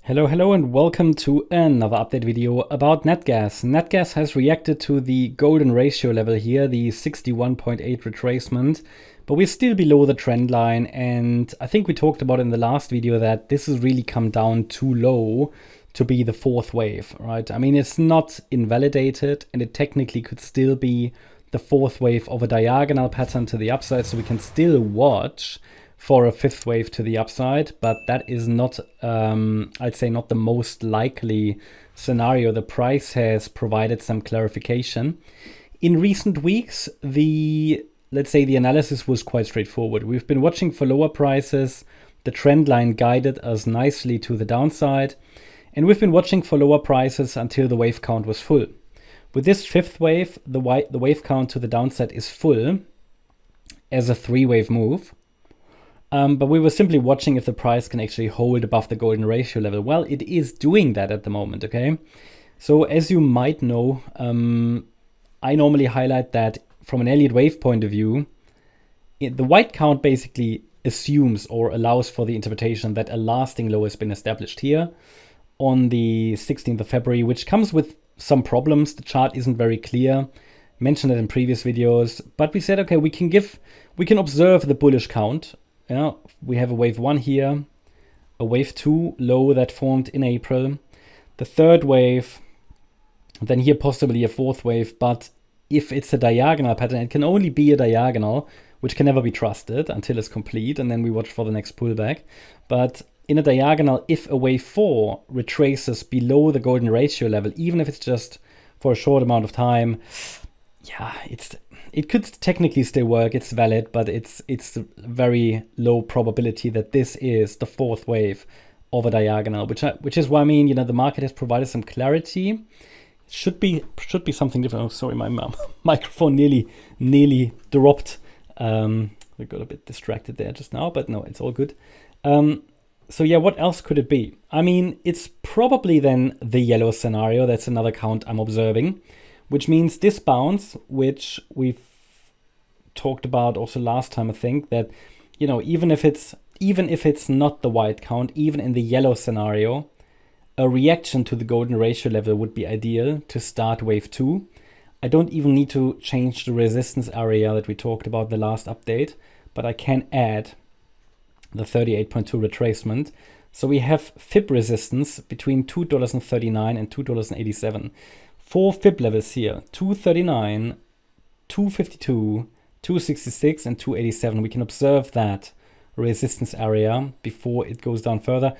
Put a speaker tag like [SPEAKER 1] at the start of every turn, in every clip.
[SPEAKER 1] Hello and welcome to another update video about Natgas. Natgas has reacted to the golden ratio level here, the 61.8 retracement, but we're still below the trend line, and I think we talked about in the last video that this has really come down too low to be the fourth wave, right? I mean, it's not invalidated and it technically could still be the fourth wave of a diagonal pattern to the upside, so we can still watch for a fifth wave to the upside, but that is not, I'd say, not the most likely scenario. The price has provided some clarification. In recent weeks, let's say the analysis was quite straightforward. We've been watching for lower prices. The trend line guided us nicely to the downside, and we've been watching for lower prices until the wave count was full. With this fifth wave, the wave count to the downside is full as a three-wave move. But we were simply watching if the price can actually hold above the golden ratio level. Well, it is doing that at the moment, okay? So as you might know, I normally highlight that from an Elliott wave point of view, the white count basically assumes or allows for the interpretation that a lasting low has been established here on the 16th of February, which comes with some problems. The chart isn't very clear. Mentioned it in previous videos, but we said, okay, we can observe the bullish count. Yeah, we have a wave 1 here, a wave 2 low that formed in April, the third wave, then here possibly a fourth wave, but if it's a diagonal pattern, it can only be a diagonal, which can never be trusted until it's complete, and then we watch for the next pullback. But in a diagonal, if a wave 4 retraces below the golden ratio level, even if it's just for a short amount of time, yeah, it could technically still work, it's valid, but it's very low probability that this is the fourth wave of a diagonal, which is why, I mean, you know, the market has provided some clarity. It should be something different. Oh, sorry, my microphone nearly dropped. We got a bit distracted there just now, but no, it's all good. So yeah, what else could it be? I mean, it's probably then the yellow scenario. That's another count I'm observing, which means this bounce, which we've talked about also last time, I think, that, you know, even if it's not the white count, even in the yellow scenario, a reaction to the golden ratio level would be ideal to start wave 2. I don't even need to change the resistance area that we talked about the last update, but I can add the 38.2 retracement. So we have fib resistance between $2.39 and $2.87. 4 fib levels here: 239, 252, 266, and 287. We can observe that resistance area before it goes down further.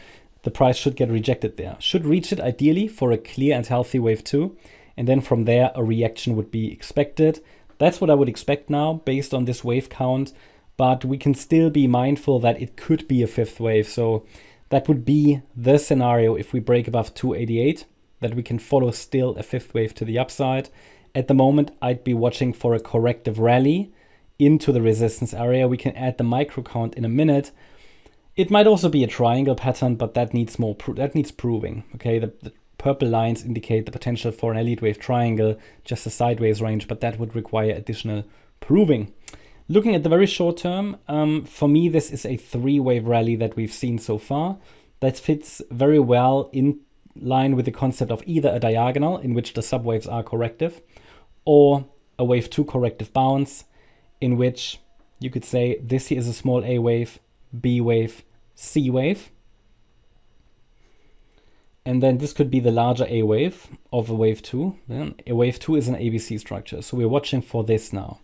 [SPEAKER 1] The price should get rejected there. Should reach it ideally for a clear and healthy wave 2. And then from there, a reaction would be expected. That's what I would expect now based on this wave count. But we can still be mindful that it could be a fifth wave. So that would be the scenario if we break above 288. That we can follow still a fifth wave to the upside. At the moment, I'd be watching for a corrective rally into the resistance area. We can add the micro count in a minute. It might also be a triangle pattern, but that needs proving. Okay, the purple lines indicate the potential for an Elliott wave triangle, just a sideways range, but that would require additional proving. Looking at the very short term, for me, this is a three-wave rally that we've seen so far. That fits very well in line with the concept of either a diagonal in which the subwaves are corrective, or a wave 2 corrective bounce in which you could say this here is a small A wave, B wave, C wave, and then this could be the larger A wave of a wave 2. Then a wave 2 is an ABC structure, so we're watching for this now.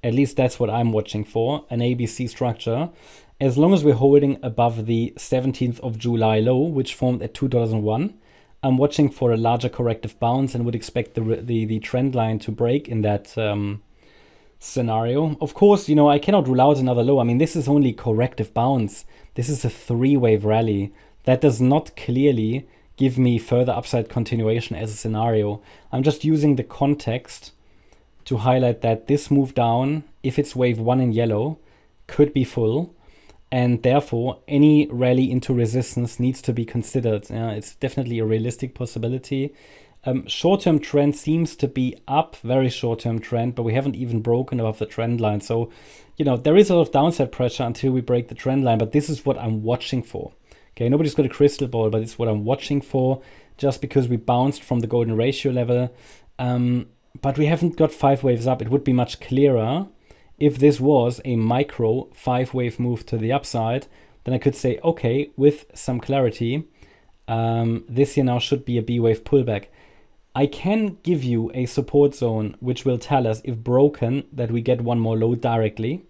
[SPEAKER 1] At least that's what I'm watching for, an ABC structure. As long as we're holding above the 17th of July low, which formed at $2.01, I'm watching for a larger corrective bounce and would expect the trend line to break in that scenario. Of course, you know, I cannot rule out another low. I mean, this is only corrective bounce. This is a three-wave rally. That does not clearly give me further upside continuation as a scenario. I'm just using the context to highlight that this move down, if it's wave 1 in yellow, could be full. And therefore, any rally into resistance needs to be considered. It's definitely a realistic possibility. Short-term trend seems to be up, very short-term trend, but we haven't even broken above the trend line. So, you know, there is a lot of downside pressure until we break the trend line, but this is what I'm watching for. Okay, nobody's got a crystal ball, but it's what I'm watching for, just because we bounced from the golden ratio level. But we haven't got 5 waves up. It would be much clearer if this was a micro 5-wave move to the upside. Then I could say, okay, with some clarity, this here now should be a B-wave pullback. I can give you a support zone which will tell us, if broken, that we get one more low directly.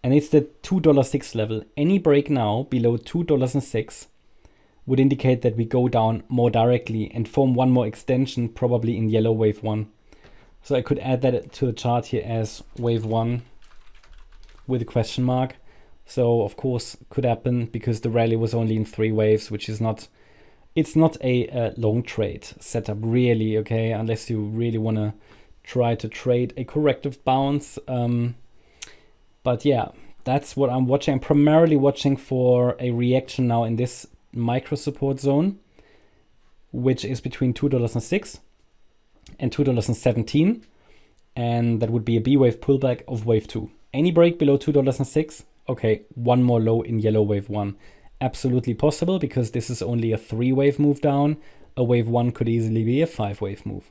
[SPEAKER 1] And it's the $2.06 level. Any break now below $2.06 would indicate that we go down more directly and form one more extension, probably in yellow wave 1. So I could add that to the chart here as wave 1 with a question mark. So of course could happen because the rally was only in 3 waves, which is not, it's not a long trade setup really, okay, unless you really want to try to trade a corrective bounce. But yeah, that's what I'm watching. I'm primarily watching for a reaction now in this micro support zone, which is between $2.06 and $2.17. And that would be a B-wave pullback of wave 2. Any break below $2.06, okay, one more low in yellow wave 1. Absolutely possible, because this is only a 3-wave move down. A wave 1 could easily be a 5-wave move.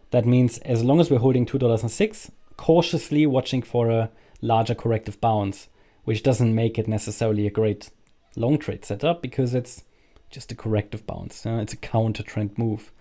[SPEAKER 1] That means as long as we're holding $2.06, cautiously watching for a larger corrective bounce, which doesn't make it necessarily a great long trade setup because it's just a corrective bounce. It's a counter trend move.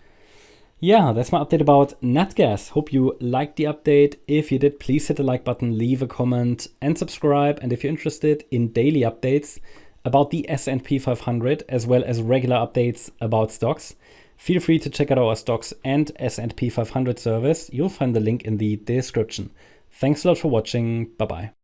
[SPEAKER 1] Yeah, that's my update about Natgas. Hope you liked the update. If you did, please hit the like button, leave a comment and subscribe. And if you're interested in daily updates about the S&P 500 as well as regular updates about stocks, feel free to check out our stocks and S&P 500 service. You'll find the link in the description. Thanks a lot for watching. Bye-bye.